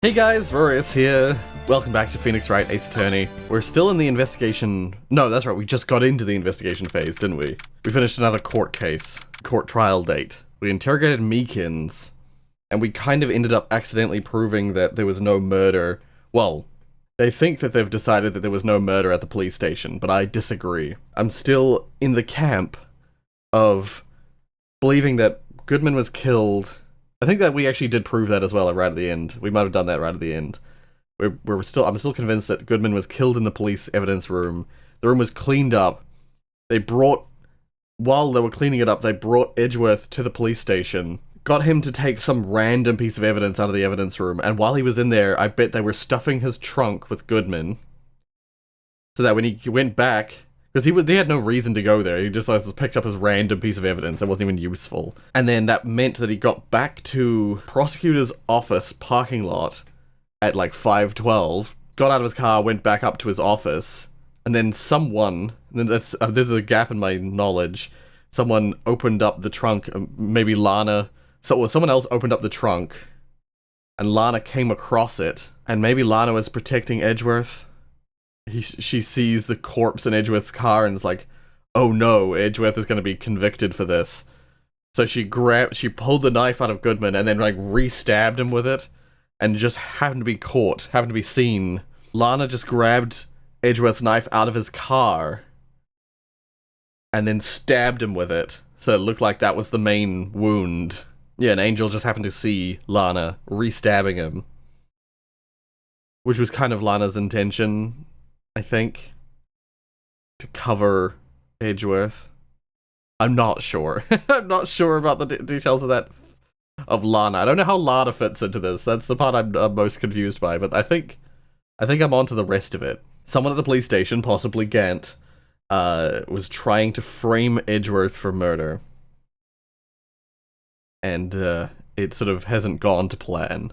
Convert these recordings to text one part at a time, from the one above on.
Hey guys, Rorius here. Welcome back to Phoenix Wright, Ace Attorney. We're still in the investigation... No, that's right, we just got into the investigation phase, didn't we? We finished another court case. Court trial date. We interrogated Meekins, and we kind of ended up accidentally proving that there was no murder. Well, they think that they've decided that there was no murder at the police station, but I disagree. I'm still in the camp of believing that Goodman was killed... I think that we actually did prove that as well right at the end. We might have done that right at the end. I'm still convinced that Goodman was killed in the police evidence room. The room was cleaned up. While they were cleaning it up, they brought Edgeworth to the police station, got him to take some random piece of evidence out of the evidence room, and while he was in there, I bet they were stuffing his trunk with Goodman. So that when he went back... Because he had no reason to go there, he just picked up his random piece of evidence that wasn't even useful. And then that meant that he got back to prosecutor's office parking lot at like 5:12, got out of his car, went back up to his office, and then there's a gap in my knowledge, someone opened up the trunk, maybe Lana, someone else opened up the trunk, and Lana came across it, and maybe Lana was protecting Edgeworth. She sees the corpse in Edgeworth's car and is like, oh no, Edgeworth is going to be convicted for this. So she pulled the knife out of Goodman and then like re-stabbed him with it and just happened to be seen. Lana just grabbed Edgeworth's knife out of his car and then stabbed him with it. So it looked like that was the main wound. Yeah, and Angel just happened to see Lana re-stabbing him. Which was kind of Lana's intention, I think, to cover Edgeworth. I'm not sure. I'm not sure about the details of Lana. I don't know how Lana fits into this. That's the part I'm most confused by, but I think I'm onto the rest of it. Someone at the police station, possibly Gant, was trying to frame Edgeworth for murder. And it sort of hasn't gone to plan.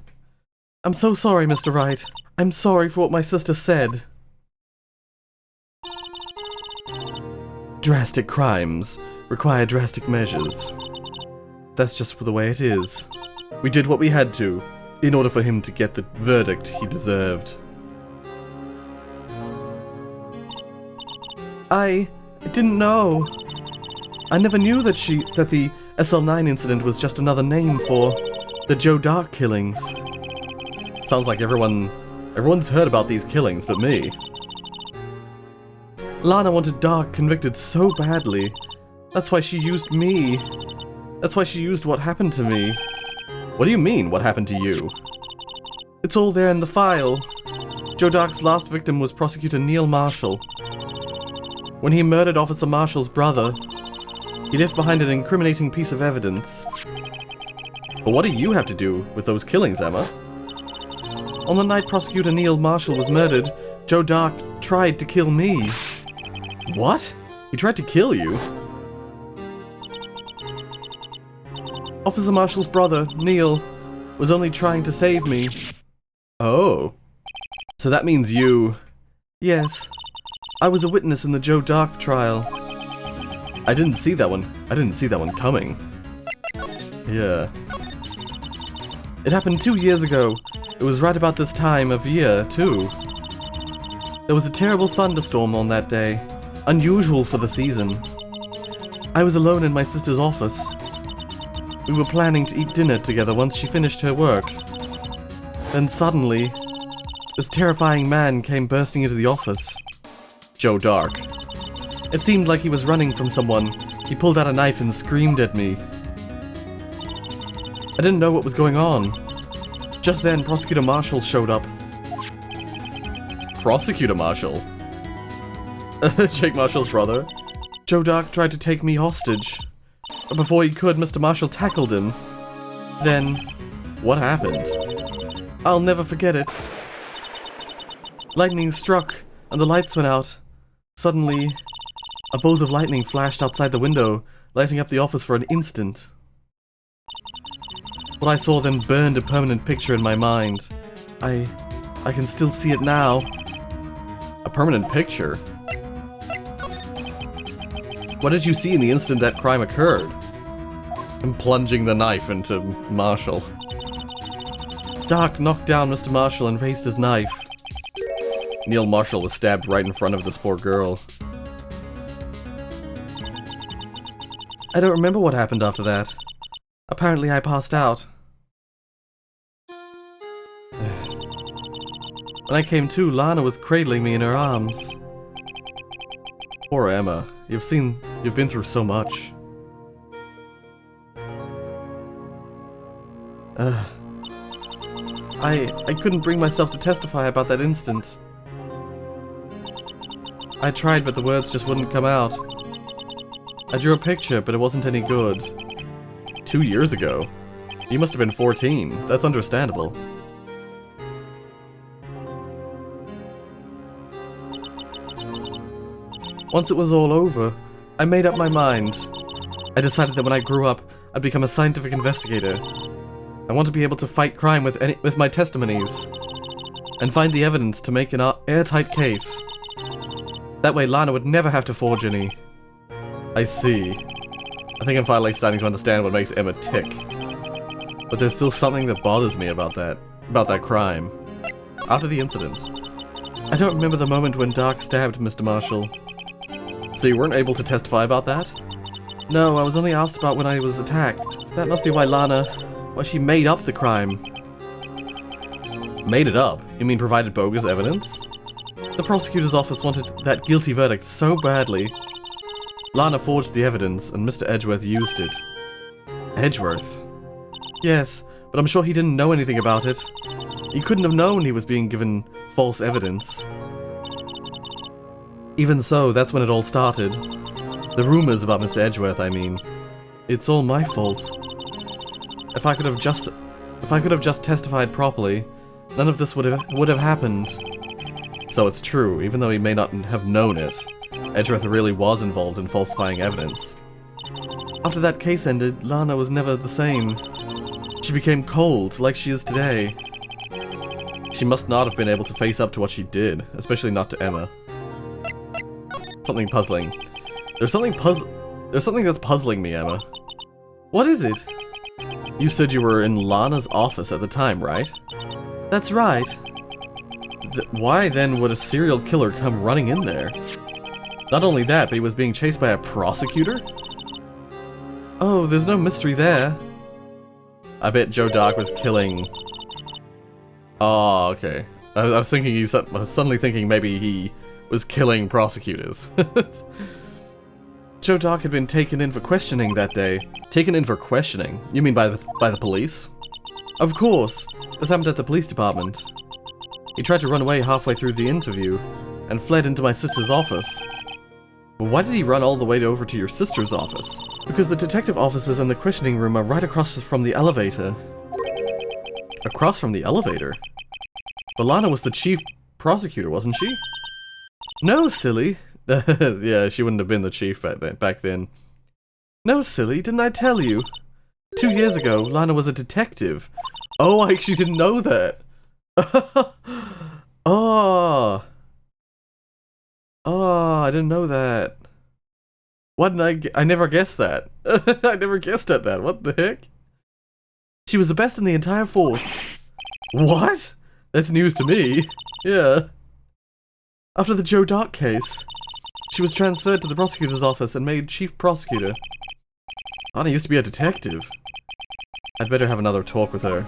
I'm so sorry, Mr. Wright. I'm sorry for what my sister said. Drastic crimes require drastic measures. That's just the way it is. We did what we had to, in order for him to get the verdict he deserved. I didn't know. I never knew that the SL9 incident was just another name for the Joe Dark killings. Sounds like everyone's heard about these killings but me. Lana wanted Dark convicted so badly. That's why she used me. That's why she used what happened to me. What do you mean, what happened to you? It's all there in the file. Joe Dark's last victim was Prosecutor Neil Marshall. When he murdered Officer Marshall's brother, he left behind an incriminating piece of evidence. But what do you have to do with those killings, Emma? On the night Prosecutor Neil Marshall was murdered, Joe Dark tried to kill me. What? He tried to kill you? Officer Marshall's brother, Neil, was only trying to save me. Oh. So that means you... Yes. I was a witness in the Joe Dark trial. I didn't see that one coming. Yeah. It happened 2 years ago. It was right about this time of year, too. There was a terrible thunderstorm on that day. Unusual for the season. I was alone in my sister's office. We were planning to eat dinner together once she finished her work. Then suddenly, this terrifying man came bursting into the office. Joe Dark. It seemed like he was running from someone. He pulled out a knife and screamed at me. I didn't know what was going on. Just then, Prosecutor Marshall showed up. Prosecutor Marshall? Jake Marshall's brother? Joe Dark tried to take me hostage. But before he could, Mr. Marshall tackled him. Then, what happened? I'll never forget it. Lightning struck, and the lights went out. Suddenly, a bolt of lightning flashed outside the window, lighting up the office for an instant. What I saw then burned a permanent picture in my mind. I can still see it now. A permanent picture? What did you see in the instant that crime occurred? I'm plunging the knife into Marshall. Doc knocked down Mr. Marshall and raised his knife. Neil Marshall was stabbed right in front of this poor girl. I don't remember what happened after that. Apparently I passed out. When I came to, Lana was cradling me in her arms. Poor Emma. You've been through so much. I couldn't bring myself to testify about that instant. I tried, but the words just wouldn't come out. I drew a picture, but it wasn't any good. 2 years ago? You must have been 14. That's understandable. Once it was all over, I made up my mind. I decided that when I grew up, I'd become a scientific investigator. I want to be able to fight crime with my testimonies, and find the evidence to make an airtight case. That way Lana would never have to forge any. I see. I think I'm finally starting to understand what makes Emma tick. But there's still something that bothers me about that crime. After the incident. I don't remember the moment when Doc stabbed Mr. Marshall. So you weren't able to testify about that? No, I was only asked about when I was attacked. That must be why she made up the crime. Made it up? You mean provided bogus evidence? The prosecutor's office wanted that guilty verdict so badly. Lana forged the evidence, and Mr. Edgeworth used it. Edgeworth? Yes, but I'm sure he didn't know anything about it. He couldn't have known he was being given false evidence. Even so, that's when it all started. The rumors about Mr. Edgeworth, I mean. It's all my fault. If I could have just testified properly, none of this would have happened. So it's true, even though he may not have known it. Edgeworth really was involved in falsifying evidence. After that case ended, Lana was never the same. She became cold, like she is today. She must not have been able to face up to what she did, especially not to Emma. Something puzzling. There's something that's puzzling me, Emma. What is it? You said you were in Lana's office at the time, right? That's right. Why then would a serial killer come running in there? Not only that, but he was being chased by a prosecutor? Oh, there's no mystery there. I bet Joe Doc was killing... Oh, okay. I was suddenly thinking maybe he was killing prosecutors. Joe Doc had been taken in for questioning that day. Taken in for questioning? You mean by the police? Of course. This happened at the police department. He tried to run away halfway through the interview, and fled into my sister's office. But why did he run all the way over to your sister's office? Because the detective offices and the questioning room are right across from the elevator. Across from the elevator? But Lana was the chief prosecutor, wasn't she? No, silly. Yeah, she wouldn't have been the chief back then. No, silly, didn't I tell you? 2 years ago, Lana was a detective. Oh, I actually didn't know that. Oh. Oh, I didn't know that. Why didn't I never guessed that. I never guessed at that. What the heck? She was the best in the entire force. What? That's news to me. Yeah. After the Joe Doc case, she was transferred to the prosecutor's office and made chief prosecutor. Anna used to be a detective. I'd better have another talk with her.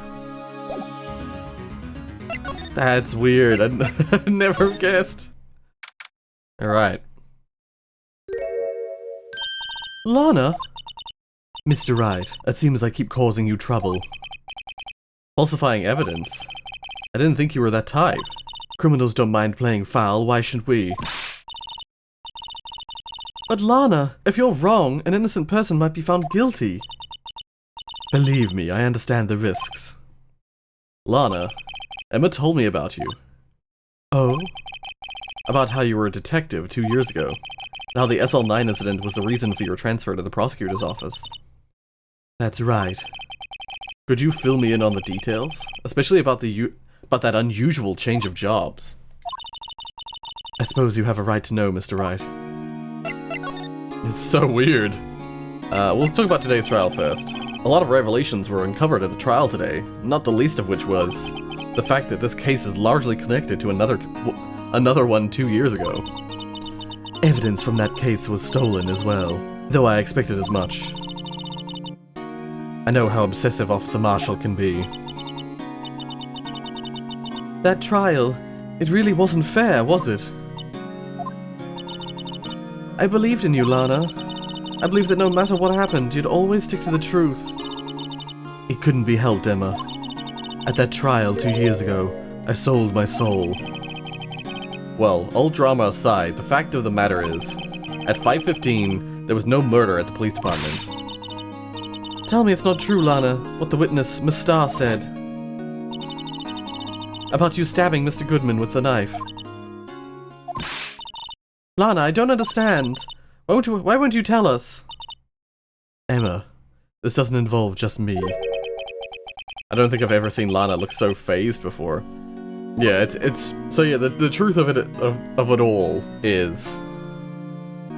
That's weird. I'd never guessed. Alright. Lana? Mr. Wright, it seems I keep causing you trouble. Falsifying evidence? I didn't think you were that type. Criminals don't mind playing foul, why shouldn't we? But Lana, if you're wrong, an innocent person might be found guilty. Believe me, I understand the risks. Lana, Emma told me about you. Oh? About how you were a detective 2 years ago. And how the SL9 incident was the reason for your transfer to the prosecutor's office. That's right. Could you fill me in on the details? Especially about that unusual change of jobs. I suppose you have a right to know, Mr. Wright. It's so weird. Let's talk about today's trial first. A lot of revelations were uncovered at the trial today, not the least of which was the fact that this case is largely connected to another one 2 years ago. Evidence from that case was stolen as well, though I expected as much. I know how obsessive Officer Marshall can be. That trial, it really wasn't fair, was it? I believed in you, Lana. I believed that no matter what happened, you'd always stick to the truth. It couldn't be helped, Emma. At that trial 2 years ago, I sold my soul. Well, all drama aside, the fact of the matter is, at 5:15, there was no murder at the police department. Tell me it's not true, Lana, what the witness, Miss Starr, said. About you stabbing Mr. Goodman with the knife. Lana, I don't understand. Why won't you tell us? Emma, this doesn't involve just me. I don't think I've ever seen Lana look so phased before. Yeah, the truth of it all is,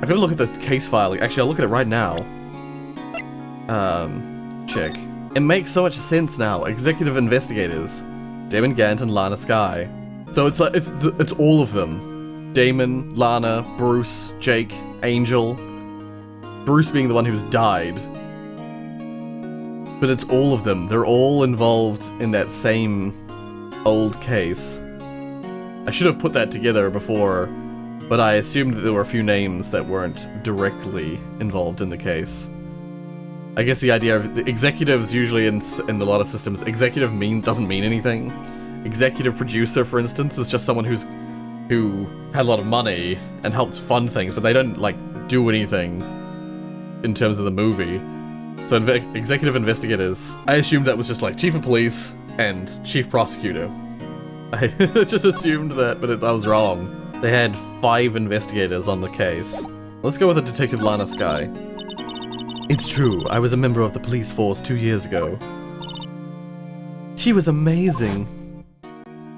I gotta look at the case file. Actually, I'll look at it right now. Check. It makes so much sense now. Executive investigators, Damon Gant and Lana Skye. So it's like it's all of them. Damon, Lana, Bruce, Jake, Angel. Bruce being the one who's died. But it's all of them. They're all involved in that same old case. I should have put that together before, but I assumed that there were a few names that weren't directly involved in the case. I guess the idea of the executives usually in a lot of systems, executive doesn't mean anything. Executive producer, for instance, is just someone who had a lot of money and helps fund things, but they don't like do anything in terms of the movie. So executive investigators, I assumed that was just like chief of police and chief prosecutor. I just assumed that, but I was wrong. They had 5 investigators on the case. Let's go with the Detective Lana Skye. It's true, I was a member of the police force 2 years ago. She was amazing.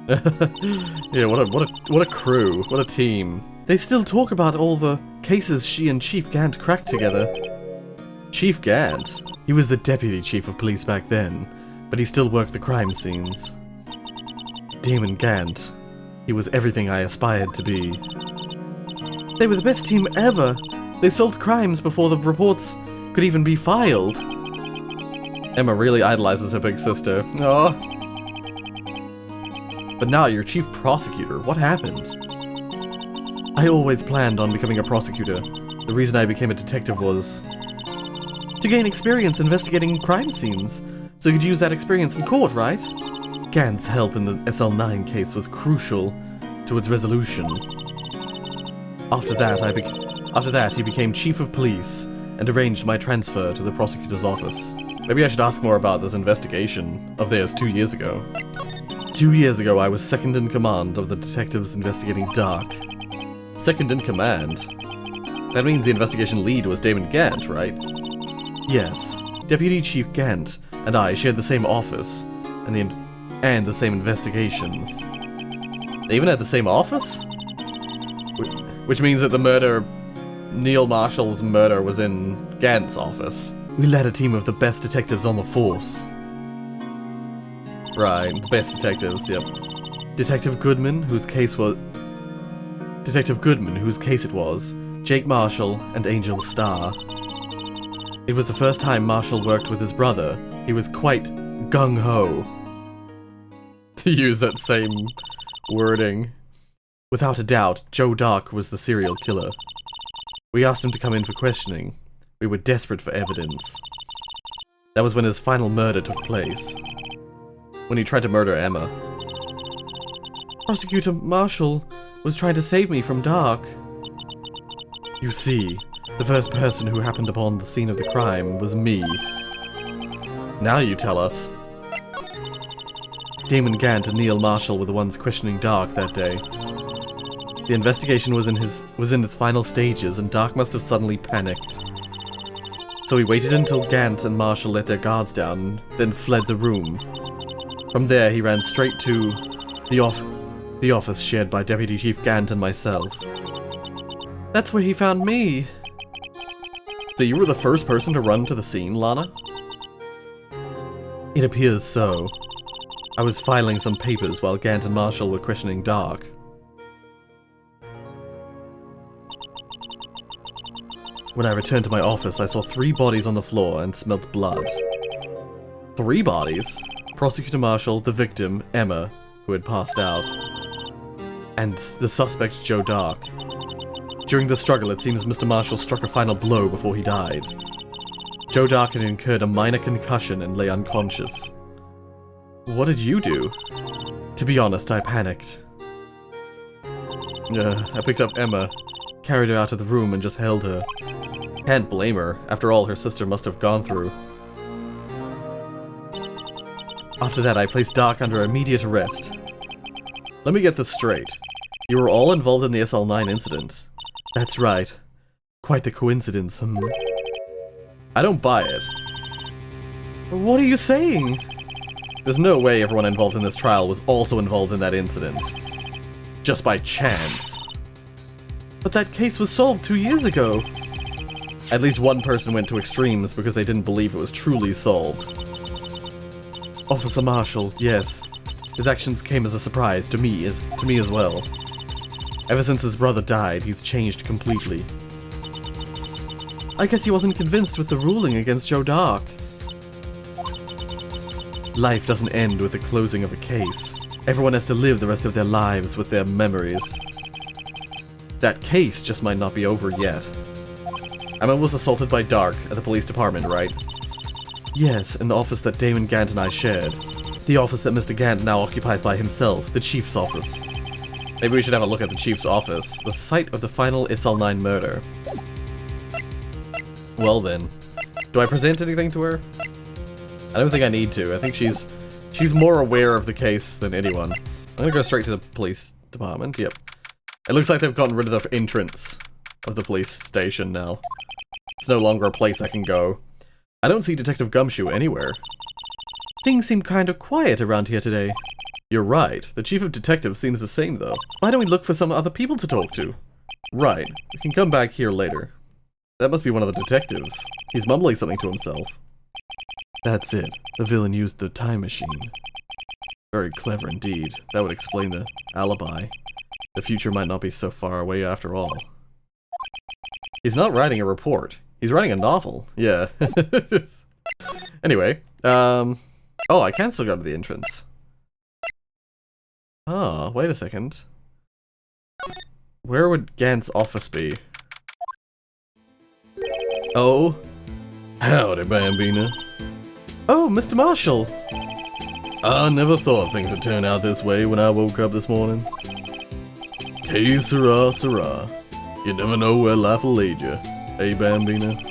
Yeah, what a crew, what a team. They still talk about all the cases she and Chief Gant cracked together. Chief Gant? He was the deputy chief of police back then, but he still worked the crime scenes. Damon Gant. He was everything I aspired to be. They were the best team ever! They solved crimes before the reports could even be filed. Emma really idolizes her big sister. Aww. But now you're chief prosecutor. What happened? I always planned on becoming a prosecutor. The reason I became a detective was to gain experience investigating crime scenes, so you could use that experience in court, right? Gant's help in the SL9 case was crucial to its resolution. After that, he became chief of police and arranged my transfer to the prosecutor's office. Maybe I should ask more about this investigation of theirs 2 years ago. 2 years ago, I was second in command of the detectives investigating Dark. Second in command? That means the investigation lead was Damon Gant, right? Yes. Deputy Chief Gant and I shared the same office, and the same investigations. They even had the same office? Which means that Neil Marshall's murder was in Gant's office. We led a team of the best detectives on the force. Right, the best detectives, yep. Detective Goodman, whose case it was, Jake Marshall, and Angel Starr. It was the first time Marshall worked with his brother. He was quite gung-ho. To use that same wording. Without a doubt, Joe Dark was the serial killer. We asked him to come in for questioning. We were desperate for evidence. That was when his final murder took place. When he tried to murder Emma. Prosecutor Marshall was trying to save me from Dark. You see, the first person who happened upon the scene of the crime was me. Now you tell us. Damon Gant and Neil Marshall were the ones questioning Dark that day. The investigation was in its final stages, and Dark must have suddenly panicked. So he waited until Gant and Marshall let their guards down, then fled the room. From there, he ran straight to the office shared by Deputy Chief Gant and myself. That's where he found me. So you were the first person to run to the scene, Lana? It appears so. I was filing some papers while Gant and Marshall were questioning Dark. When I returned to my office, I saw 3 bodies on the floor and smelled blood. 3 bodies? Prosecutor Marshall, the victim, Emma, who had passed out, and the suspect, Joe Dark. During the struggle, it seems Mr. Marshall struck a final blow before he died. Joe Dark had incurred a minor concussion and lay unconscious. What did you do? To be honest, I panicked. I picked up Emma, carried her out of the room, and just held her. Can't blame her, after all her sister must have gone through. After that, I placed Dark under immediate arrest. Let me get this straight. You were all involved in the SL9 incident. That's right. Quite the coincidence, I don't buy it. What are you saying? There's no way everyone involved in this trial was also involved in that incident. Just by chance. But that case was solved 2 years ago. At least one person went to extremes because they didn't believe it was truly solved. Officer Marshall, yes. His actions came as a surprise to me as well. Ever since his brother died, he's changed completely. I guess he wasn't convinced with the ruling against Joe Dark. Life doesn't end with the closing of a case. Everyone has to live the rest of their lives with their memories. That case just might not be over yet. Emma was assaulted by Dark at the police department, right? Yes, in the office that Damon Gant and I shared. The office that Mr. Gant now occupies by himself, the Chief's office. Maybe we should have a look at the Chief's office, the site of the final SL9 murder. Well then, do I present anything to her? I don't think I need to. I think she's more aware of the case than anyone. I'm gonna go straight to the police department. Yep. It looks like they've gotten rid of the entrance of the police station now. It's no longer a place I can go. I don't see Detective Gumshoe anywhere. Things seem kind of quiet around here today. You're right. The chief of detectives seems the same, though. Why don't we look for some other people to talk to? Right. We can come back here later. That must be one of the detectives. He's mumbling something to himself. That's it. The villain used the time machine. Very clever indeed. That would explain the alibi. The future might not be so far away after all. He's not writing a report. He's writing a novel. Yeah. Anyway, oh, I can still go to the entrance. Oh, wait a second. Where would Gant's office be? Oh. Howdy, Bambina. Oh, Mr. Marshall. I never thought things would turn out this way when I woke up this morning. Que sera, sera. You never know where life will lead you. Hey, Bambina.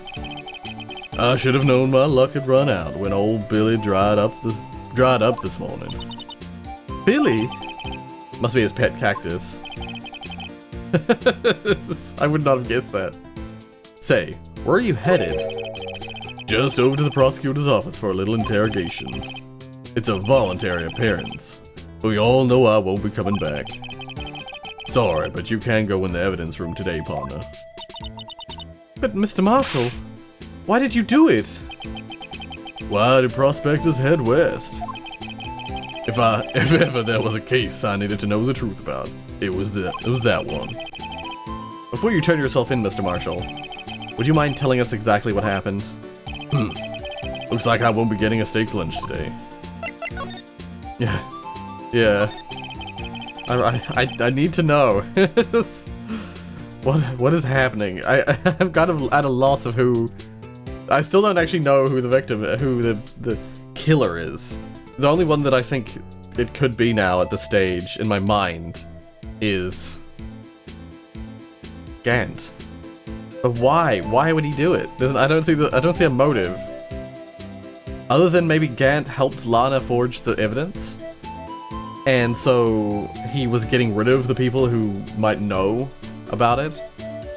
I should have known my luck had run out when old Billy dried up this morning. Billy? Must be his pet cactus. I would not have guessed that. Say, where are you headed? Just over to the prosecutor's office for a little interrogation. It's a voluntary appearance. We all know I won't be coming back. Sorry, but you can go in the evidence room today, partner. But Mr. Marshall, why did you do it? Why did prospectors head west? If ever there was a case I needed to know the truth about, it was that one. Before you turn yourself in, Mr. Marshall, would you mind telling us exactly what happened? Looks like I won't be getting a steak lunch today. Yeah. I need to know. What is happening? I'm kind of at a loss of who. I still don't actually know who the victim, who the killer is. The only one that I think it could be now at this stage in my mind is Gant. But why? Why would he do it? I don't see a motive. Other than maybe Gant helped Lana forge the evidence, and so he was getting rid of the people who might know about it.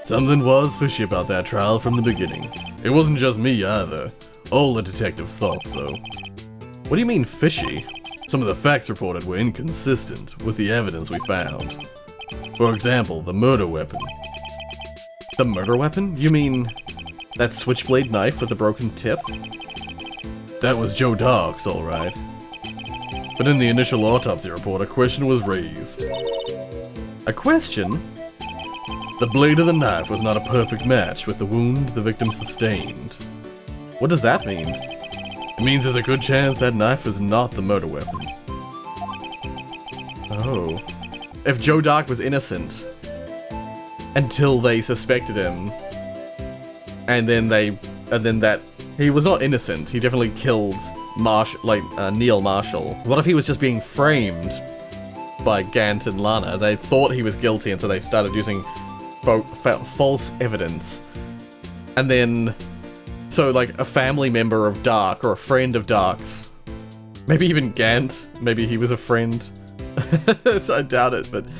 Something was fishy about that trial from the beginning. It wasn't just me either. All the detectives thought so. What do you mean fishy? Some of the facts reported were inconsistent with the evidence we found. For example, the murder weapon. The murder weapon? You mean that switchblade knife with the broken tip? That was Joe Dark's, alright. But in the initial autopsy report, a question was raised. A question? The blade of the knife was not a perfect match with the wound the victim sustained. What does that mean? It means there's a good chance that knife is not the murder weapon. Oh. If Joe Dark was innocent until they suspected him, and then that he was not innocent. He definitely killed Neil Marshall. What if he was just being framed by Gant and Lana? They thought he was guilty, and so they started using false evidence. And then, so like a family member of Dark or a friend of Dark's, maybe even Gant, maybe he was a friend. So I doubt it, but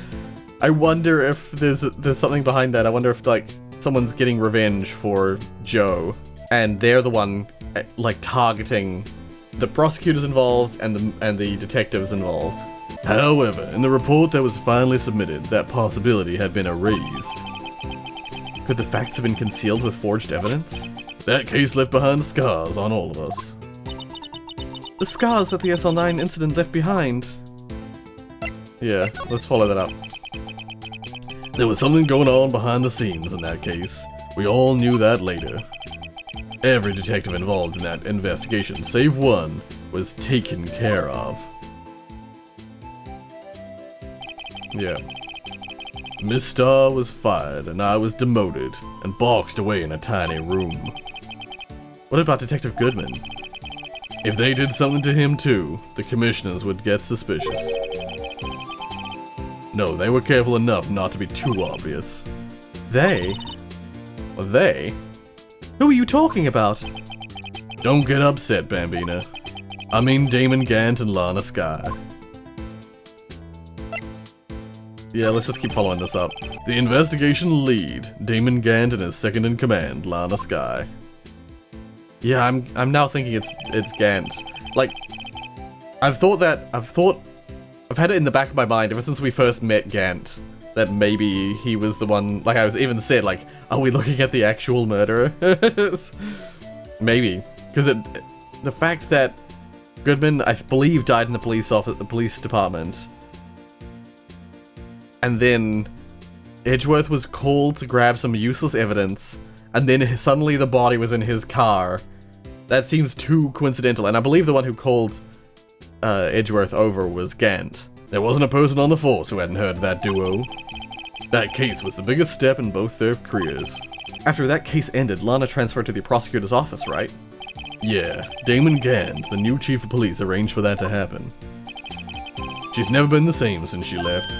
I wonder if there's something behind that. I wonder if like someone's getting revenge for Joe, and they're the one like targeting the prosecutors involved and the detectives involved. However, in the report that was finally submitted, that possibility had been erased. Could the facts have been concealed with forged evidence? That case left behind scars on all of us. The scars that the SL9 incident left behind. Yeah, let's follow that up. There was something going on behind the scenes in that case. We all knew that later. Every detective involved in that investigation, save one, was taken care of. Yeah. Miss Starr was fired, and I was demoted, and boxed away in a tiny room. What about Detective Goodman? If they did something to him too, the commissioners would get suspicious. No, they were careful enough not to be too obvious. They? Well, they? Who are you talking about? Don't get upset, Bambina. I mean Damon Gant and Lana Skye. Yeah, let's just keep following this up. The investigation lead, Damon Gant and his second in command, Lana Skye. Yeah, I'm now thinking it's Gant. Like, I've had it in the back of my mind ever since we first met Gant that maybe he was the one, like I was even said, like, are we looking at the actual murderer? Maybe, because the fact that Goodman, I believe, died in the police department, and then Edgeworth was called to grab some useless evidence, and then suddenly the body was in his car. That seems too coincidental, and I believe the one who called Edgeworth over was Gant. There wasn't a person on the force who hadn't heard of that duo. That case was the biggest step in both their careers. After that case ended, Lana transferred to the prosecutor's office, right? Yeah, Damon Gant, the new chief of police, arranged for that to happen. She's never been the same since she left.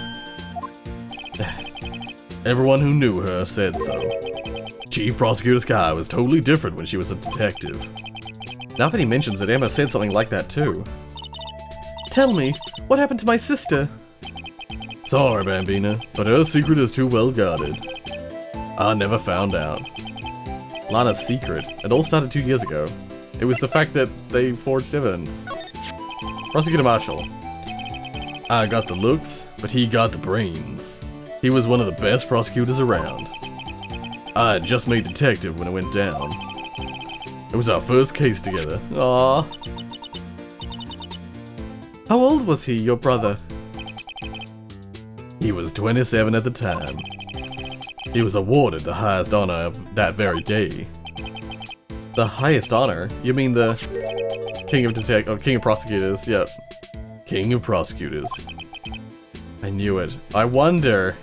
Everyone who knew her said so. Chief Prosecutor Skye was totally different when she was a detective. Now that he mentions it, Emma said something like that too. Tell me, what happened to my sister? Sorry, Bambina, but her secret is too well guarded. I never found out. Lana's secret. It all started 2 years ago. It was the fact that they forged evidence. Prosecutor Marshall. I got the looks, but he got the brains. He was one of the best prosecutors around. I had just made detective when it went down. It was our first case together. Aww. How old was he, your brother? He was 27 at the time. He was awarded the highest honor of that very day. The highest honor? You mean the King of Prosecutors, yep. King of Prosecutors. I knew it. I wonder...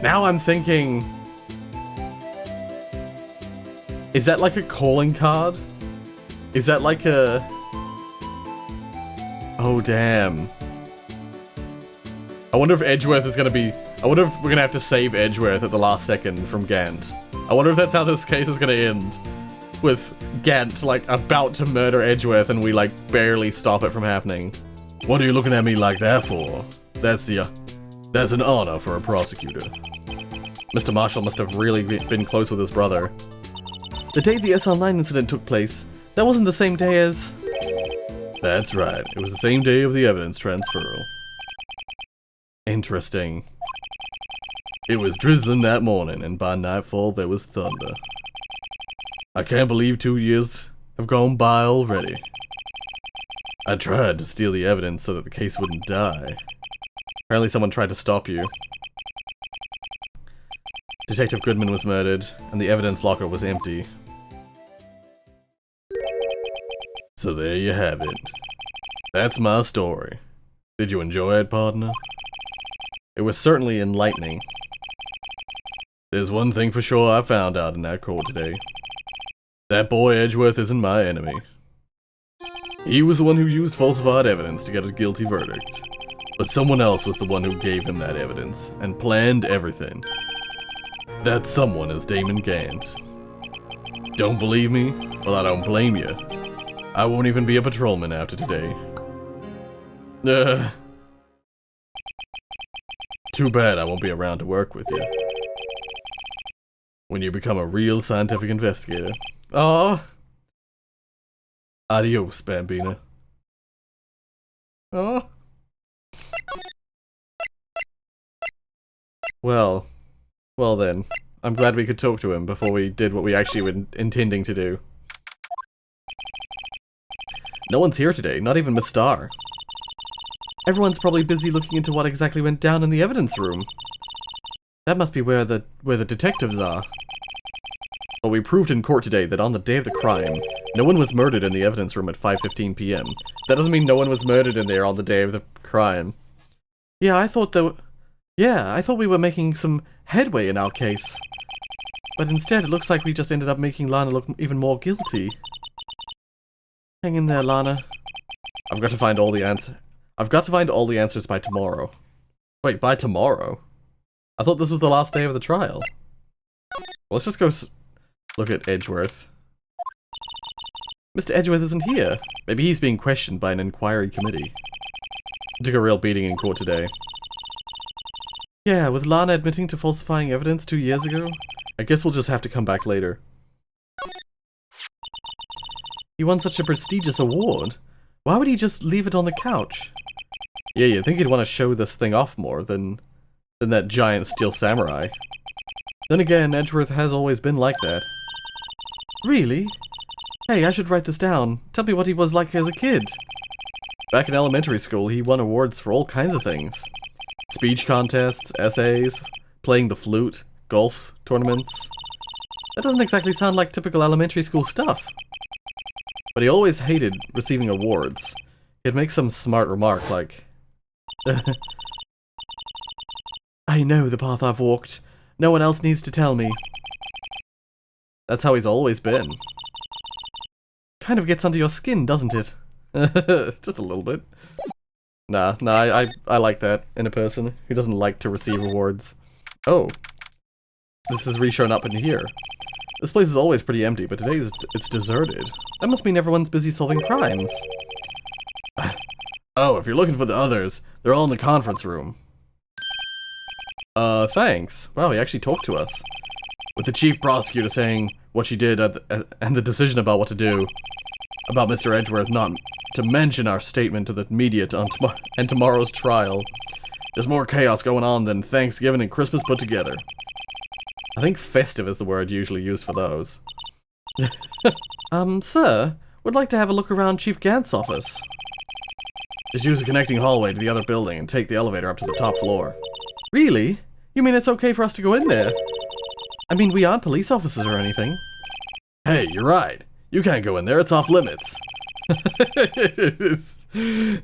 Now I'm thinking... Is that like a calling card? Is that like a... Oh, damn. I wonder if Edgeworth is gonna be... I wonder if we're gonna have to save Edgeworth at the last second from Gant. I wonder if that's how this case is gonna end. With Gant, like, about to murder Edgeworth and we, like, barely stop it from happening. What are you looking at me like that for? That's an honor for a prosecutor. Mr. Marshall must have really been close with his brother. The day the SL9 incident took place, that wasn't the same day as... That's right, it was the same day of the evidence transferal. Interesting. It was drizzling that morning, and by nightfall there was thunder. I can't believe 2 years have gone by already. I tried to steal the evidence so that the case wouldn't die. Apparently someone tried to stop you. Detective Goodman was murdered, and the evidence locker was empty. So there you have it. That's my story. Did you enjoy it, partner? It was certainly enlightening. There's one thing for sure I found out in that court today. That boy Edgeworth isn't my enemy. He was the one who used falsified evidence to get a guilty verdict. But someone else was the one who gave him that evidence, and planned everything. That someone is Damon Gant. Don't believe me? Well, I don't blame you. I won't even be a patrolman after today. Too bad I won't be around to work with you. When you become a real scientific investigator. Aww. Adios, Bambina. Aww. Well then. I'm glad we could talk to him before we did what we actually were intending to do. No one's here today, not even Miss Starr. Everyone's probably busy looking into what exactly went down in the evidence room. That must be where the detectives are. But we proved in court today that on the day of the crime, no one was murdered in the evidence room at 5:15 p.m. That doesn't mean no one was murdered in there on the day of the crime. Yeah, I thought we were making some headway in our case. But instead, it looks like we just ended up making Lana look even more guilty. Hang in there, Lana. I've got to find all the answers by tomorrow. Wait, by tomorrow? I thought this was the last day of the trial. Well, let's just go look at Edgeworth. Mr. Edgeworth isn't here. Maybe he's being questioned by an inquiry committee. He took a real beating in court today. Yeah, with Lana admitting to falsifying evidence 2 years ago, I guess we'll just have to come back later. He won such a prestigious award. Why would he just leave it on the couch? Yeah, you'd think he'd want to show this thing off more than that giant steel samurai. Then again, Edgeworth has always been like that. Really? Hey, I should write this down. Tell me what he was like as a kid. Back in elementary school, he won awards for all kinds of things. Speech contests, essays, playing the flute, golf tournaments. That doesn't exactly sound like typical elementary school stuff. But he always hated receiving awards. He'd make some smart remark like, I know the path I've walked. No one else needs to tell me. That's how he's always been. Kind of gets under your skin, doesn't it? Just a little bit. Nah, I like that in a person who doesn't like to receive awards. Oh. This is re-shown up in here. This place is always pretty empty, but today it's deserted. That must mean everyone's busy solving crimes. Oh, if you're looking for the others, they're all in the conference room. Thanks. Wow, he actually talked to us. With the chief prosecutor saying what she did and the decision about what to do. About Mr. Edgeworth not to mention our statement to the media and tomorrow's trial. There's more chaos going on than Thanksgiving and Christmas put together. I think festive is the word usually used for those. Sir, would like to have a look around Chief Gant's office. Just use a connecting hallway to the other building and take the elevator up to the top floor. Really? You mean it's okay for us to go in there? I mean, we aren't police officers or anything. Hey, you're right. You can't go in there, it's off limits.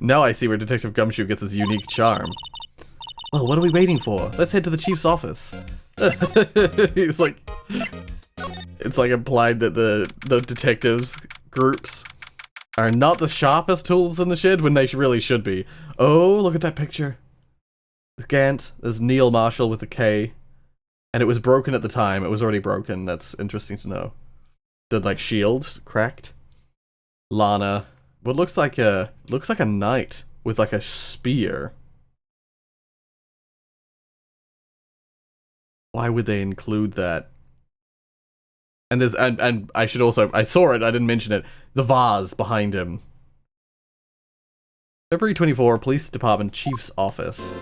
Now I see where Detective Gumshoe gets his unique charm. Well, what are we waiting for? Let's head to the chief's office. It's like implied that the detectives groups are not the sharpest tools in the shed when they really should be. Oh, look at that picture. Gant, there's Neil Marshall with a K. And it was broken at the time. It was already broken. That's interesting to know. The like shield cracked. Lana, what looks like a knight with like a spear. Why would they include that? And there's and I should also, I saw it, I didn't mention it. The vase behind him. February 24, Police Department Chief's Office.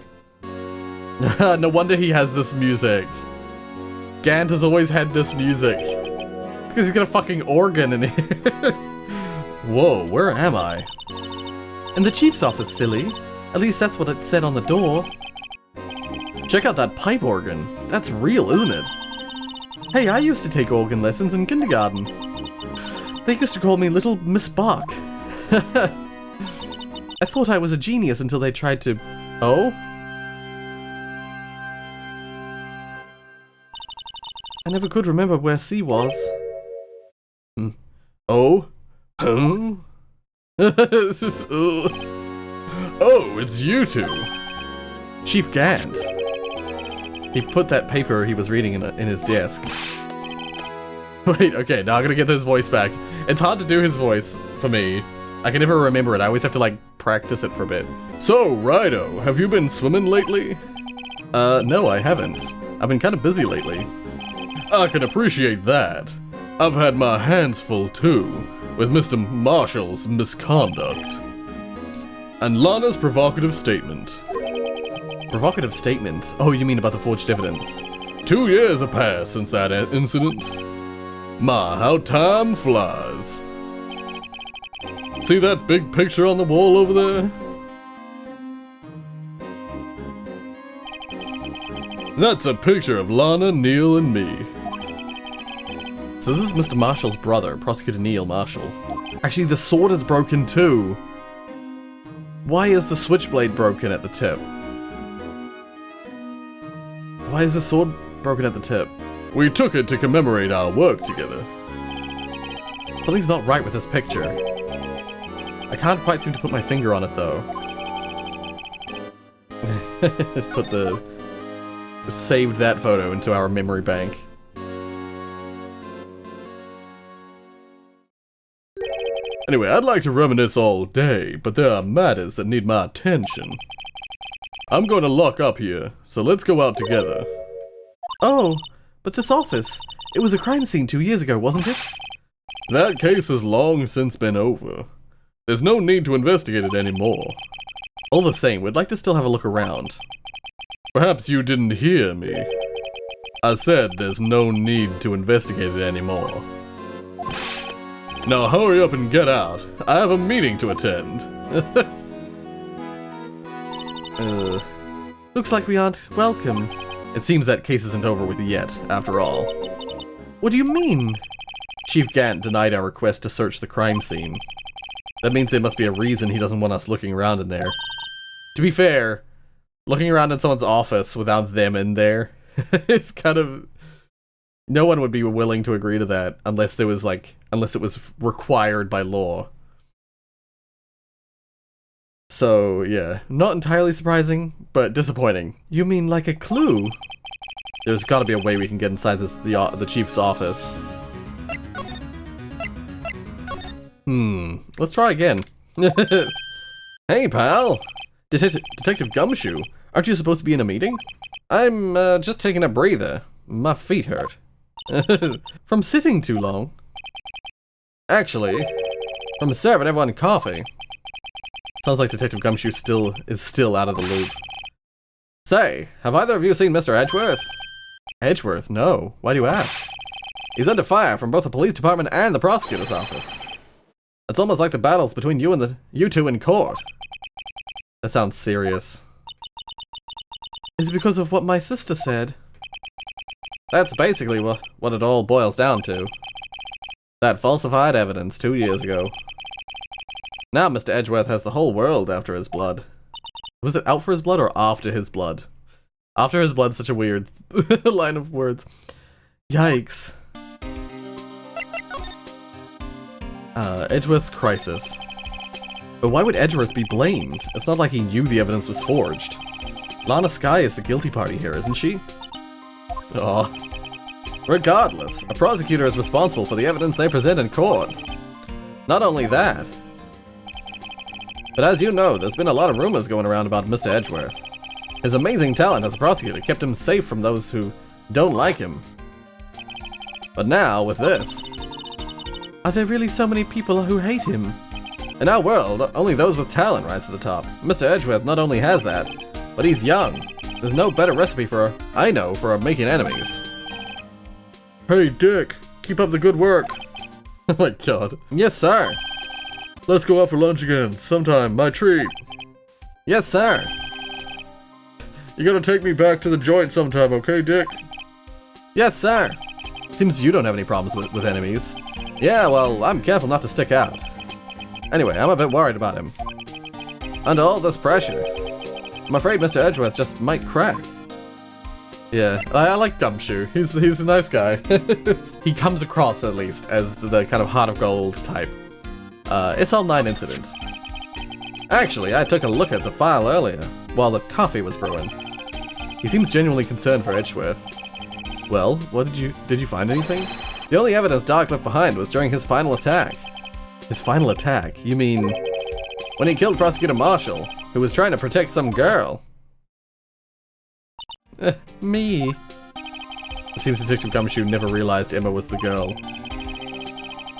No wonder he has this music. Gant has always had this music. It's because he's got a fucking organ in here. Whoa, where am I? In the chief's office, silly. At least that's what it said on the door. Check out that pipe organ. That's real, isn't it? Hey, I used to take organ lessons in kindergarten. They used to call me Little Miss Bach. I thought I was a genius until they tried to... Oh? I never could remember where C was. Oh? Huh? This is... Oh, it's you two! Chief Gant. He put that paper he was reading in his desk. Wait, okay, now I'm gonna get this voice back. It's hard to do his voice for me. I can never remember it. I always have to, like, practice it for a bit. So, Rido, have you been swimming lately? No, I haven't. I've been kind of busy lately. I can appreciate that. I've had my hands full, too, with Mr. Marshall's misconduct. And Lana's provocative statement. Provocative statement? Oh, you mean about the forged evidence? 2 years have passed since that incident. My, how time flies. See that big picture on the wall over there? That's a picture of Lana, Neil, and me. So this is Mr. Marshall's brother, Prosecutor Neil Marshall. Actually, the sword is broken too. Why is the switchblade broken at the tip? Why is the sword broken at the tip? We took it to commemorate our work together. Something's not right with this picture. I can't quite seem to put my finger on it though. Let's saved that photo into our memory bank. Anyway, I'd like to reminisce all day, but there are matters that need my attention. I'm going to lock up here, so let's go out together. Oh, but this office, it was a crime scene 2 years ago, wasn't it? That case has long since been over. There's no need to investigate it anymore. All the same, we'd like to still have a look around. Perhaps you didn't hear me. I said there's no need to investigate it anymore. Now hurry up and get out. I have a meeting to attend. Looks like we aren't welcome. It seems that case isn't over with yet, after all. What do you mean? Chief Gant denied our request to search the crime scene. That means there must be a reason he doesn't want us looking around in there. To be fair, looking around in someone's office without them in there is kind of... No one would be willing to agree to that unless there was unless it was required by law. So, yeah, not entirely surprising, but disappointing. You mean like a clue? There's gotta be a way we can get inside the chief's office. Let's try again. Hey, pal! Detective Gumshoe, aren't you supposed to be in a meeting? I'm, just taking a breather. My feet hurt. From sitting too long? Actually, from serving everyone coffee. Sounds like Detective Gumshoe is still out of the loop. Say, have either of you seen Mr. Edgeworth? Edgeworth? No. Why do you ask? He's under fire from both the police department and the prosecutor's office. It's almost like the battles between you two in court. That sounds serious. Is it because of what my sister said? That's basically what it all boils down to. That falsified evidence 2 years ago. Now Mr. Edgeworth has the whole world after his blood. Was it out for his blood or after his blood? After his blood's such a weird line of words. Yikes. Edgeworth's crisis. But why would Edgeworth be blamed? It's not like he knew the evidence was forged. Lana Skye is the guilty party here, isn't she? Aw. Regardless, a prosecutor is responsible for the evidence they present in court. Not only that, but as you know, there's been a lot of rumors going around about Mr. Edgeworth. His amazing talent as a prosecutor kept him safe from those who don't like him. But now, with this... Are there really so many people who hate him? In our world, only those with talent rise to the top. Mr. Edgeworth not only has that, but he's young. There's no better recipe for making enemies. Hey, Dick, keep up the good work. Oh my god. Yes, sir. Let's go out for lunch again, sometime, my treat. Yes, sir. You gotta take me back to the joint sometime, okay, Dick? Yes, sir. Seems you don't have any problems with enemies. Yeah, well, I'm careful not to stick out. Anyway, I'm a bit worried about him. Under all this pressure, I'm afraid Mr. Edgeworth just might crack. Yeah, I like Gumshoe. He's a nice guy. He comes across, at least, as the kind of heart of gold type. SL9 incident. Actually, I took a look at the file earlier, while the coffee was brewing. He seems genuinely concerned for Edgeworth. Well, what did you find anything? The only evidence Dark left behind was during his final attack. His final attack? You mean when he killed Prosecutor Marshall, who was trying to protect some girl? Me. It seems Detective Gumshoe never realized Emma was the girl.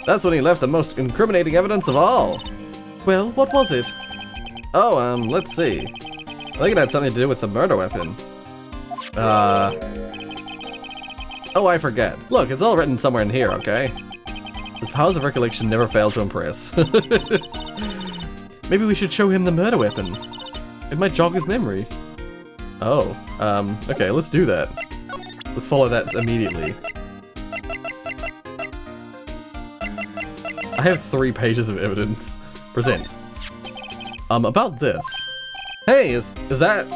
That's when he left the most incriminating evidence of all. Well, what was it? Oh, let's see. I think it had something to do with the murder weapon. Oh, I forget. Look, it's all written somewhere in here, okay? His powers of recollection never fail to impress. Maybe we should show him the murder weapon. It might jog his memory. Oh, okay, let's do that. Let's follow that immediately. I have 3 pages of evidence. Present. About this. Hey, is that...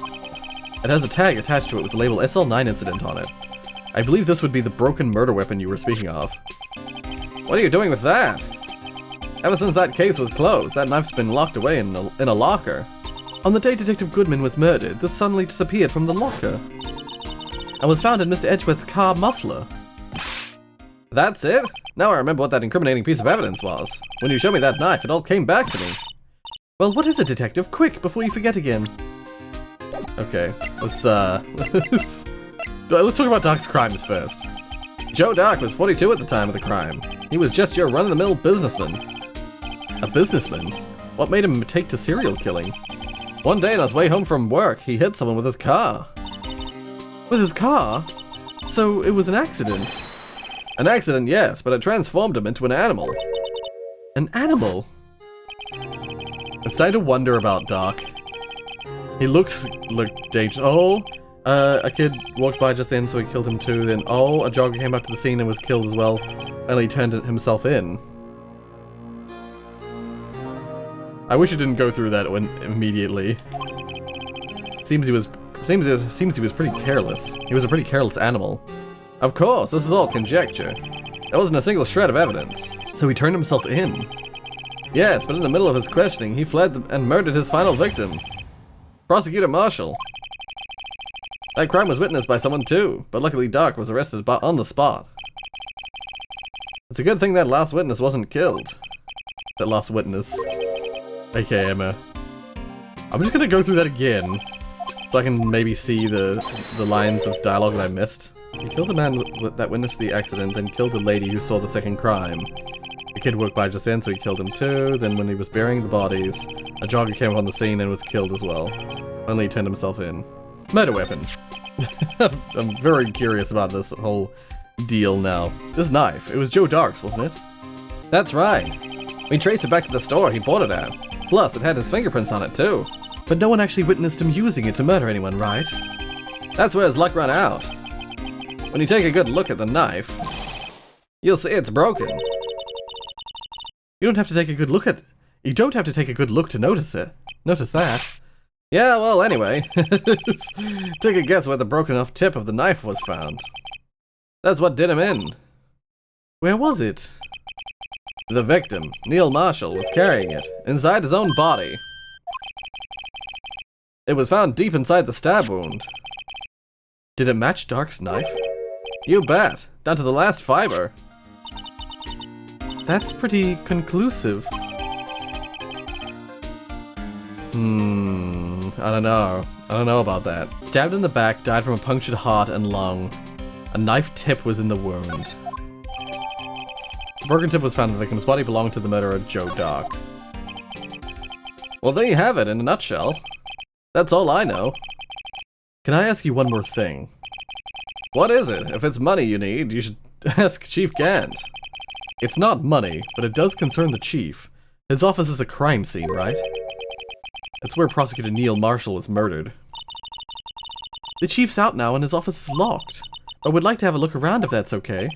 It has a tag attached to it with the label SL9 incident on it. I believe this would be the broken murder weapon you were speaking of. What are you doing with that? Ever since that case was closed, that knife's been locked away in a locker. On the day Detective Goodman was murdered, this suddenly disappeared from the locker. And was found in Mr. Edgeworth's car muffler. That's it? Now I remember what that incriminating piece of evidence was. When you showed me that knife, it all came back to me. Well, what is it, Detective? Quick, before you forget again. Okay, let's talk about Dark's crimes first. Joe Dark was 42 at the time of the crime. He was just your run-of-the-mill businessman. A businessman? What made him take to serial killing? One day on his way home from work, he hit someone with his car. With his car? So it was an accident? An accident, yes, but it transformed him into an animal. An animal? It's time to wonder about Dark. He looks dangerous. Oh, a kid walked by just then, so he killed him too. Then, oh, a jogger came up to the scene and was killed as well. And he turned himself in. I wish he didn't go through that one immediately. Seems he was pretty careless. He was a pretty careless animal. Of course, this is all conjecture. There wasn't a single shred of evidence. So he turned himself in. Yes, but in the middle of his questioning, he fled and murdered his final victim. Prosecutor Marshall. That crime was witnessed by someone too, but luckily Dark was arrested on the spot. It's a good thing that last witness wasn't killed. That last witness. Okay, Emma. I'm just gonna go through that again, so I can maybe see the lines of dialogue that I missed. He killed a man that witnessed the accident, then killed a lady who saw the second crime. A kid walked by just then, so he killed him too. Then when he was burying the bodies, a jogger came on the scene and was killed as well. Only he turned himself in. Murder weapon. I'm very curious about this whole deal now. This knife, it was Joe Dark's, wasn't it? That's right. We traced it back to the store he bought it at. Plus, it had his fingerprints on it too. But no one actually witnessed him using it to murder anyone, right? That's where his luck ran out. When you take a good look at the knife, you'll see it's broken. You don't have to take a good look at... You don't have to take a good look to notice it. Notice that. Yeah, well, anyway. Take a guess where the broken off tip of the knife was found. That's what did him in. Where was it? The victim, Neil Marshall, was carrying it, inside his own body. It was found deep inside the stab wound. Did it match Dark's knife? You bet, down to the last fiber. That's pretty conclusive. I don't know. I don't know about that. Stabbed in the back, died from a punctured heart and lung. A knife tip was in the wound. The broken tip was found in the victim's body, belonged to the murderer, Joe Dark. Well, there you have it in a nutshell. That's all I know. Can I ask you one more thing? What is it? If it's money you need, you should ask Chief Gant. It's not money, but it does concern the Chief. His office is a crime scene, right? It's where Prosecutor Neil Marshall was murdered. The chief's out now and his office is locked. I would like to have a look around if that's okay.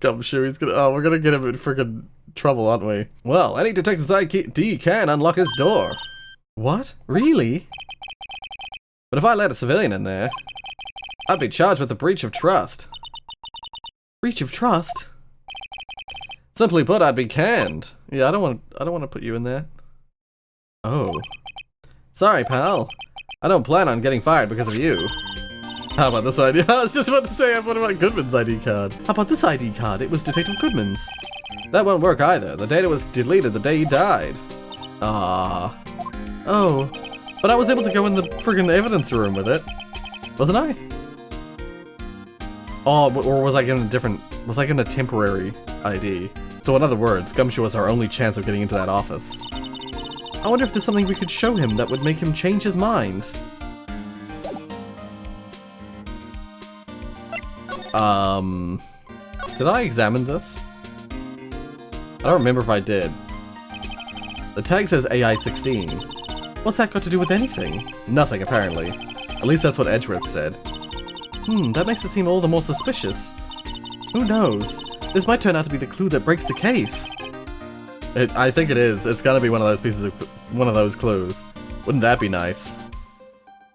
Gumshoe, he's gonna. Oh, we're gonna get him in friggin' trouble, aren't we? Well, any detective's ID can unlock his door. What? Really? But if I let a civilian in there, I'd be charged with a breach of trust. Breach of trust? Simply put, I'd be canned. Yeah, I don't want to put you in there. Oh. Sorry, pal. I don't plan on getting fired because of you. How about this ID? I was just about to say, what about Goodman's ID card? How about this ID card? It was Detective Goodman's. That won't work either. The data was deleted the day he died. Ah. Oh. But I was able to go in the friggin' evidence room with it. Wasn't I? Oh, or was I given a different... Was I given a temporary ID? So in other words, Gumshoe was our only chance of getting into that office. I wonder if there's something we could show him that would make him change his mind. Did I examine this? I don't remember if I did. The tag says AI-16. What's that got to do with anything? Nothing, apparently. At least that's what Edgeworth said. That makes it seem all the more suspicious. Who knows? This might turn out to be the clue that breaks the case. I think it is. It's gotta be one of those pieces of... one of those clues. Wouldn't that be nice?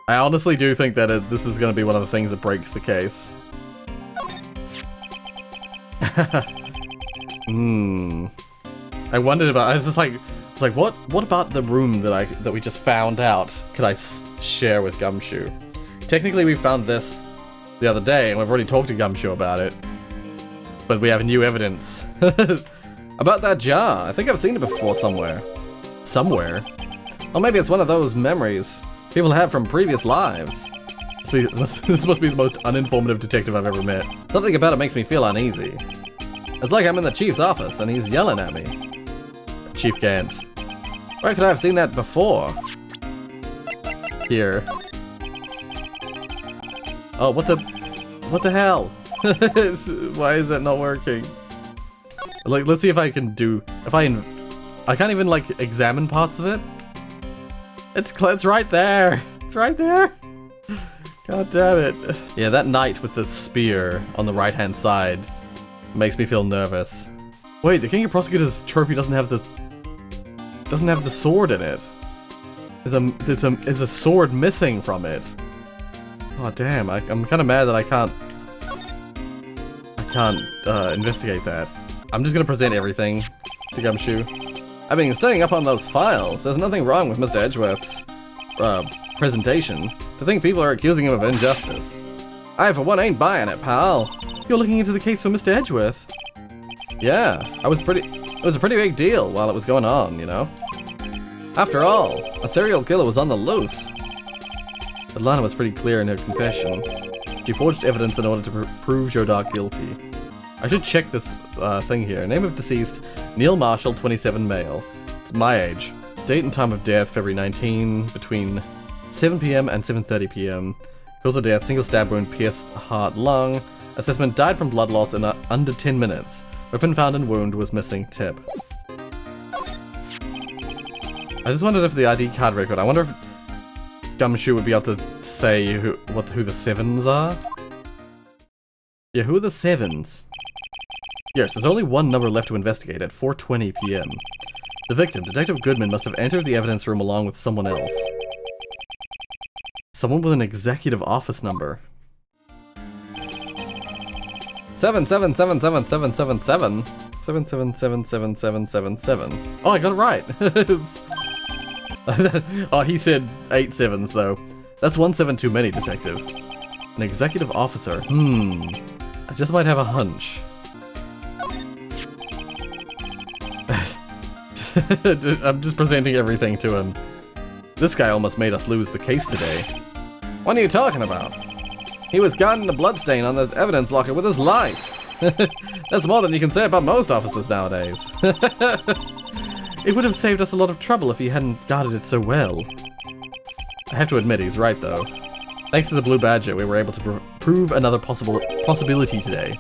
I honestly do think that this is gonna be one of the things that breaks the case. I wondered about... I was like, what about the room that we just found out could I share with Gumshoe? Technically, we found this the other day, and we've already talked to Gumshoe about it. But we have new evidence. About that jar. I think I've seen it before somewhere. Somewhere? Or maybe it's one of those memories people have from previous lives. This must be the most uninformative detective I've ever met. Something about it makes me feel uneasy. It's like I'm in the chief's office and he's yelling at me. Chief Gant. Where could I have seen that before? Here. Oh, what the hell? Why is that not working? Like, let's see if I can do... I can't even, like, examine parts of it. It's right there. It's right there. God damn it. Yeah, that knight with the spear on the right-hand side makes me feel nervous. Wait, the King of Prosecutors trophy doesn't have the sword in it. There's a sword missing from it. Oh damn, I'm kind of mad that I can't investigate that. I'm just gonna present everything to Gumshoe. I've been studying up on those files. There's nothing wrong with Mr. Edgeworth's presentation. To think people are accusing him of injustice. I, for one, ain't buying it, pal. You're looking into the case for Mr. Edgeworth? Yeah, it was a pretty big deal while it was going on, you know? After all, a serial killer was on the loose. Atlanta was pretty clear in her confession. She forged evidence in order to prove Joe Dark guilty. I should check this thing here. Name of deceased, Neil Marshall, 27, male. It's my age. Date and time of death, February 19, between 7 PM and 7:30 PM. Cause of death, single stab wound, pierced heart, lung. Assessment, died from blood loss in under 10 minutes. Weapon found in wound was missing, tip. I just wondered if the ID card record, I wonder if Gumshoe would be able to say who the sevens are? Yeah, who are the sevens? Yes, there's only one number left to investigate at 4:20 PM. The victim, Detective Goodman, must have entered the evidence room along with someone else. Someone with an executive office number. 7777777. 7777777. Oh, I got it right. Oh, he said 8 sevens though. That's 1 7 too many, Detective. An executive officer. I just might have a hunch. I'm just presenting everything to him. This guy almost made us lose the case today. What are you talking about? He was guarding the bloodstain on the evidence locker with his life. That's more than you can say about most officers nowadays. It would have saved us a lot of trouble if he hadn't guarded it so well. I have to admit, he's right though. Thanks to the Blue Badger, we were able to prove another possibility today.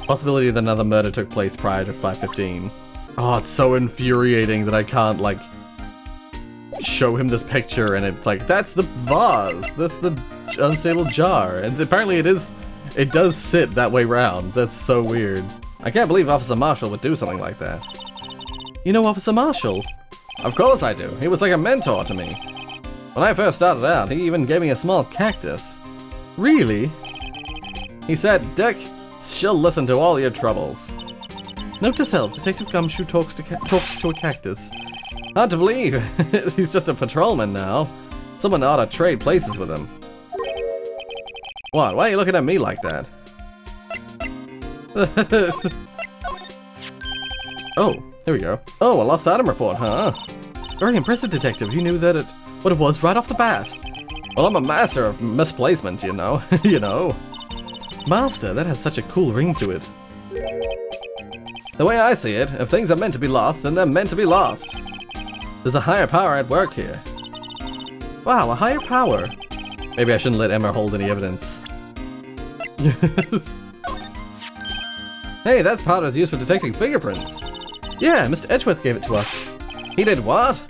Possibility that another murder took place prior to 5:15. Oh, it's so infuriating that I can't, like, show him this picture and it's like, that's the vase, that's the unstable jar. And apparently it does sit that way round. That's so weird. I can't believe Officer Marshall would do something like that. You know Officer Marshall? Of course I do. He was like a mentor to me. When I first started out, he even gave me a small cactus. Really? He said, Dick, she'll listen to all your troubles. Note to self, Detective Gumshoe talks to a cactus. Hard to believe. He's just a patrolman now. Someone ought to trade places with him. What? Why are you looking at me like that? Oh, here we go. Oh, a lost item report, huh? Very impressive, Detective. You knew what it was right off the bat. Well, I'm a master of misplacement, you know. You know. Master, that has such a cool ring to it. The way I see it, if things are meant to be lost, then they're meant to be lost. There's a higher power at work here. Wow, a higher power. Maybe I shouldn't let Emma hold any evidence. Hey, that's powder's used for detecting fingerprints. Yeah, Mr. Edgeworth gave it to us. He did what?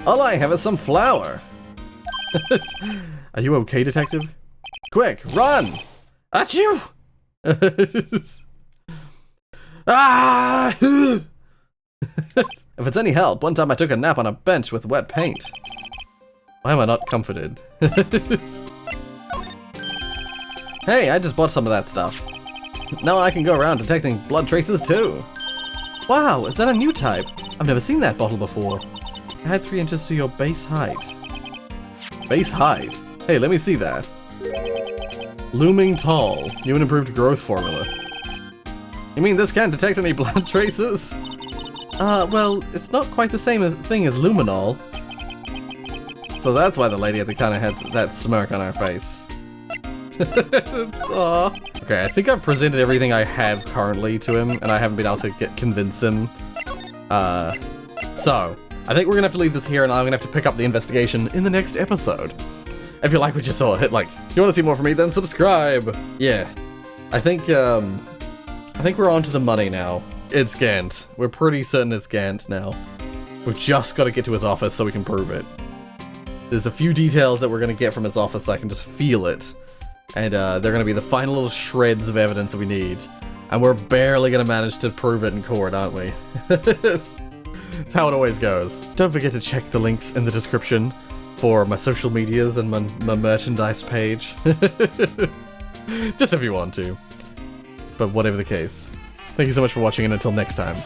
All I have is some flour. Are you okay, Detective? Quick, run! Achoo! Ah! If it's any help, one time I took a nap on a bench with wet paint. Why am I not comforted? Hey, I just bought some of that stuff. Now I can go around detecting blood traces too. Wow, is that a new type? I've never seen that bottle before. Add 3 inches to your base height. Base height? Hey, let me see that. Looming tall. New and improved growth formula. You mean this can't detect any blood traces? Well, it's not quite the same thing as luminol. So that's why the lady at the counter had that smirk on her face. Okay, I think I've presented everything I have currently to him, and I haven't been able to convince him. So, I think we're gonna have to leave this here, and I'm gonna have to pick up the investigation in the next episode. If you like what you saw, hit like. If you want to see more from me, then subscribe. Yeah, I think we're on to the money now. It's Gant. We're pretty certain it's Gant now. We've just got to get to his office so we can prove it. There's a few details that we're gonna get from his office, so I can just feel it. And they're gonna be the final little shreds of evidence that we need. And we're barely gonna manage to prove it in court, aren't we? That's how it always goes. Don't forget to check the links in the description for my social medias and my merchandise page. Just if you want to. But whatever the case. Thank you so much for watching, and until next time.